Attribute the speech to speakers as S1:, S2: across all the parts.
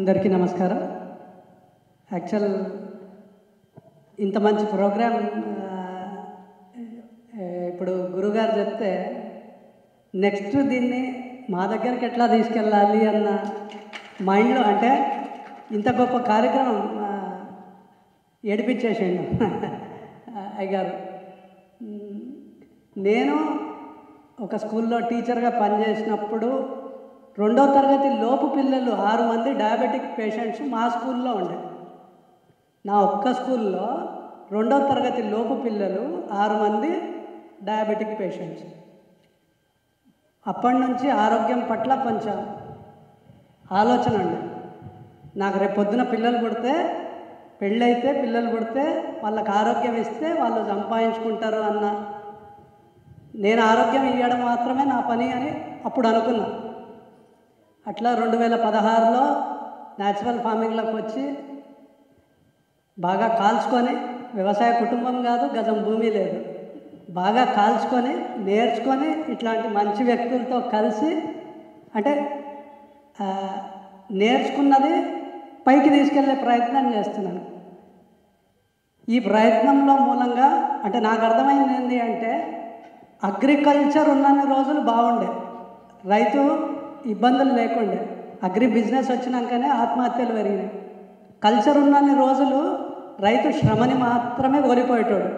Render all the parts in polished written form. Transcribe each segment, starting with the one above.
S1: అందరికీ నమస్కారం. యాక్చువల్ ఇంత మంచి ప్రోగ్రామ్ ఇప్పుడు గురుగారు చెప్తే నెక్స్ట్ దీన్ని మా దగ్గరికి ఎట్లా తీసుకెళ్ళాలి అన్న మైండ్లో, అంటే ఇంత గొప్ప కార్యక్రమం ఏడిపించేసాడు అయ్యగారు. నేను ఒక స్కూల్లో టీచర్గా పనిచేసినప్పుడు 2వ తరగతి లోపు పిల్లలు 6 మంది డయాబెటిక్ పేషెంట్స్ మా స్కూల్లో ఉండే. నా ఒక్క స్కూల్లో 2వ తరగతి లోపు పిల్లలు 6 మంది డయాబెటిక్ పేషెంట్స్. అప్పటి నుంచి ఆరోగ్యం పట్ల కొంచెం ఆలోచన ఉండే. నాకు రేపు పొద్దున పిల్లలు పుడితే, పెళ్ళైతే పిల్లలు పుడితే వాళ్ళకి ఆరోగ్యం ఇస్తే వాళ్ళు సంపాదించుకుంటారు అన్న, నేను ఆరోగ్యం ఇవ్వడం మాత్రమే నా పని అని అప్పుడు అనుకున్నా. అట్లా 2016లో న్యాచురల్ ఫార్మింగ్లోకి వచ్చి బాగా కాల్చుకొని, వ్యవసాయ కుటుంబం కాదు, గజం భూమి లేదు, బాగా కాల్చుకొని నేర్చుకొని ఇట్లాంటి మంచి వ్యక్తులతో కలిసి, అంటే నేర్చుకున్నది పైకి తీసుకెళ్లే ప్రయత్నం చేస్తున్నాను. ఈ ప్రయత్నంలో మూలంగా అంటే నాకు అర్థమైంది ఏంటి అంటే, అగ్రికల్చర్ ఉన్నన్ని రోజులు బాగుండే, రైతు ఇబ్బందులు లేకుండే. అగ్రి బిజినెస్ వచ్చినాకనే ఆత్మహత్యలు పెరిగినాయి. కల్చర్ ఉన్నన్ని రోజులు రైతు శ్రమని మాత్రమే కోల్పోయేటోడు,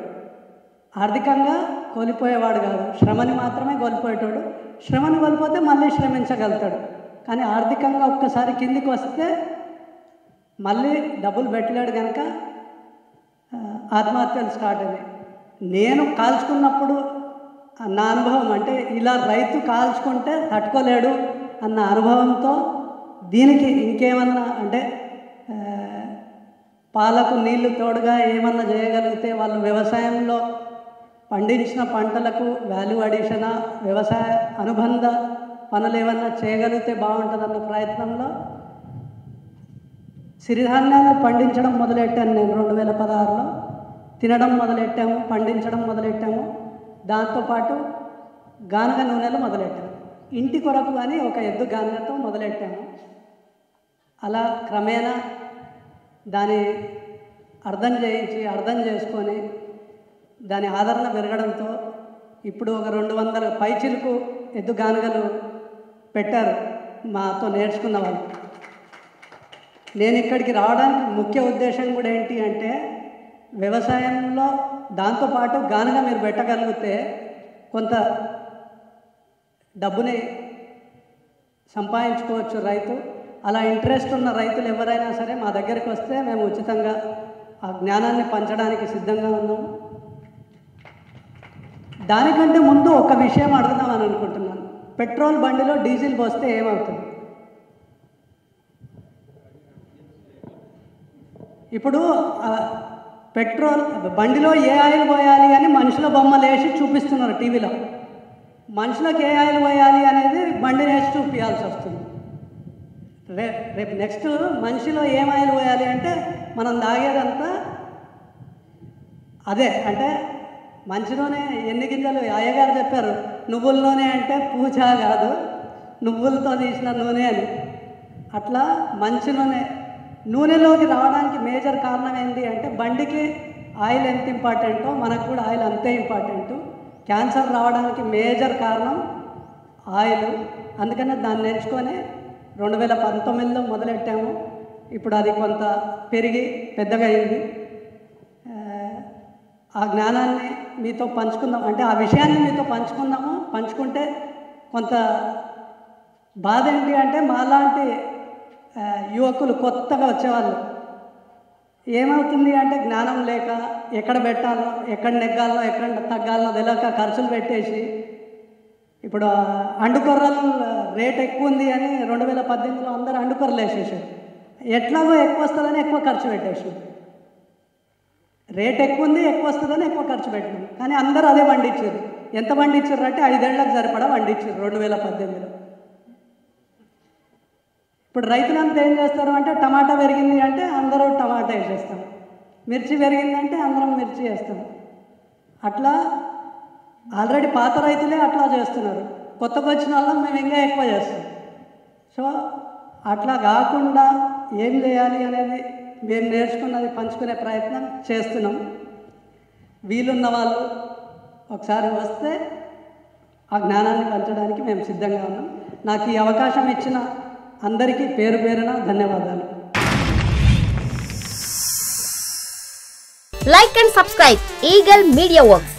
S1: ఆర్థికంగా కోల్పోయేవాడు కాదు, శ్రమని మాత్రమే కోల్పోయేటోడు. శ్రమని కోల్పోతే మళ్ళీ శ్రమించగలుగుతాడు, కానీ ఆర్థికంగా ఒక్కసారి కిందికి వస్తే మళ్ళీ డబ్బులు పెట్టలేడు. కనుక ఆత్మహత్యలు స్టార్ట్ అయ్యాయి. నేను కాల్చుకున్నప్పుడు నా అనుభవం అంటే, ఇలా రైతు కాల్చుకుంటే తట్టుకోలేడు అన్న అనుభవంతో దీనికి ఇంకేమన్నా అంటే పాలకు నీళ్లు తోడుగా ఏమన్నా చేయగలిగితే, వాళ్ళు వ్యవసాయంలో పండించిన పంటలకు వాల్యూ అడిషన, వ్యవసాయ అనుబంధ పనులు ఏమన్నా చేయగలిగితే బాగుంటుందన్న ప్రయత్నంలో సిరిధాన్యాలు పండించడం మొదలెట్టాను. నేను 2016లో తినడం మొదలెట్టాము, పండించడం మొదలెట్టాము. దాంతోపాటు గానుగ నూనెలు మొదలెట్టాము. ఇంటి కొరకు అని ఒక ఎద్దు గానుగతో మొదలెట్టాము. అలా క్రమేణా దాని అర్థం చేసుకొని దాని ఆదరణ పెరగడంతో ఇప్పుడు ఒక 200 పైచిలకు ఎద్దు గానుగలు పెట్టారు మాతో నేర్చుకున్న వాళ్ళు. నేను ఇక్కడికి రావడానికి ముఖ్య ఉద్దేశం కూడా ఏంటి అంటే, వ్యవసాయంలో దాంతోపాటు గానుగ మీరు పెట్టగలిగితే కొంత డబ్బుని సంపాదించుకోవచ్చు రైతు. అలా ఇంట్రెస్ట్ ఉన్న రైతులు ఎవరైనా సరే మా దగ్గరికి వస్తే మేము ఉచితంగా ఆ జ్ఞానాన్ని పంచడానికి సిద్ధంగా ఉన్నాము. దానికంటే ముందు ఒక విషయం అడుగుదామని అనుకుంటున్నాను. పెట్రోల్ బండిలో డీజిల్ పోస్తే ఏమవుతుంది? ఇప్పుడు పెట్రోల్ బండిలో ఏ ఆయిల్ పోయాలి అని మనుషుల బొమ్మలు వేసి చూపిస్తున్నారు టీవీలో. మనుషులకు ఏ ఆయిల్ పోయాలి అనేది బండిని వేసి చూపించాల్సి వస్తుంది. రేపు నెక్స్ట్ మనిషిలో ఏం ఆయిల్ పోయాలి అంటే మనం తాగేదంతా అదే. అంటే మంచి నూనె ఎన్ని గింజలు అయ్యగారు చెప్పారు, నువ్వుల నూనె అంటే పూజ కాదు, నువ్వులతో తీసిన నూనె అని. అట్లా మంచి నూనెలోకి రావడానికి మేజర్ కారణం ఏంటి అంటే, బండికి ఆయిల్ ఎంత ఇంపార్టెంటో మనకు కూడా ఆయిల్ అంతే ఇంపార్టెంటు. క్యాన్సర్ రావడానికి మేజర్ కారణం ఆయిల్. అందుకనే దాన్ని ఎంచుకొని 2019లో మొదలెట్టాము. ఇప్పుడు అది కొంత పెరిగి పెద్దగా అయింది. ఆ జ్ఞానాన్ని మీతో పంచుకుందాం, అంటే ఆ విషయాన్ని మీతో పంచుకుంటే కొంత బాధ ఏంటి అంటే, మాలాంటి యువకులు కొత్తగా వచ్చేవాళ్ళు ఏమవుతుంది అంటే, జ్ఞానం లేక ఎక్కడ పెట్టాలో, ఎక్కడ నెగ్గాలో, ఎక్కడ తగ్గాలో తెలియక ఖర్చులు పెట్టేసి, ఇప్పుడు అండుకొర్రలు రేట్ ఎక్కువ ఉంది అని 2018లో అందరూ అండుకొర్రలు వేసేసారు. ఎట్లాగో ఎక్కువ వస్తుందని ఎక్కువ ఖర్చు పెట్టేసారు. రేట్ ఎక్కువ ఉంది, ఎక్కువ వస్తుందని ఎక్కువ ఖర్చు పెట్టారు. కానీ అందరూ అదే పండించారు. ఎంత పండించారు అంటే 5 ఏళ్లకు సరిపడా పండించారు 2018లో. ఇప్పుడు రైతులంతా ఏం చేస్తారు అంటే, టమాటా పెరిగింది అంటే అందరూ టమాటా వేసేస్తాం, మిర్చి పెరిగిందంటే అందరం మిర్చి వేస్తాం. అట్లా ఆల్రెడీ పాత రైతులే అట్లా చేస్తున్నారు. కొత్తగా వచ్చిన వాళ్ళం మేము ఇంకా ఎక్కువ చేస్తాం. సో అట్లా కాకుండా ఏం చేయాలి అనేది మేము నేర్చుకున్నది పంచుకునే ప్రయత్నం చేస్తున్నాం. వీలున్న వాళ్ళు ఒకసారి వస్తే ఆ జ్ఞానాన్ని పంచడానికి మేము సిద్ధంగా ఉన్నాం. నాకు ఈ అవకాశం ఇచ్చిన అందరికీ పేరు పేరున ధన్యవాదాలు.
S2: Like and subscribe Eagle Media Works.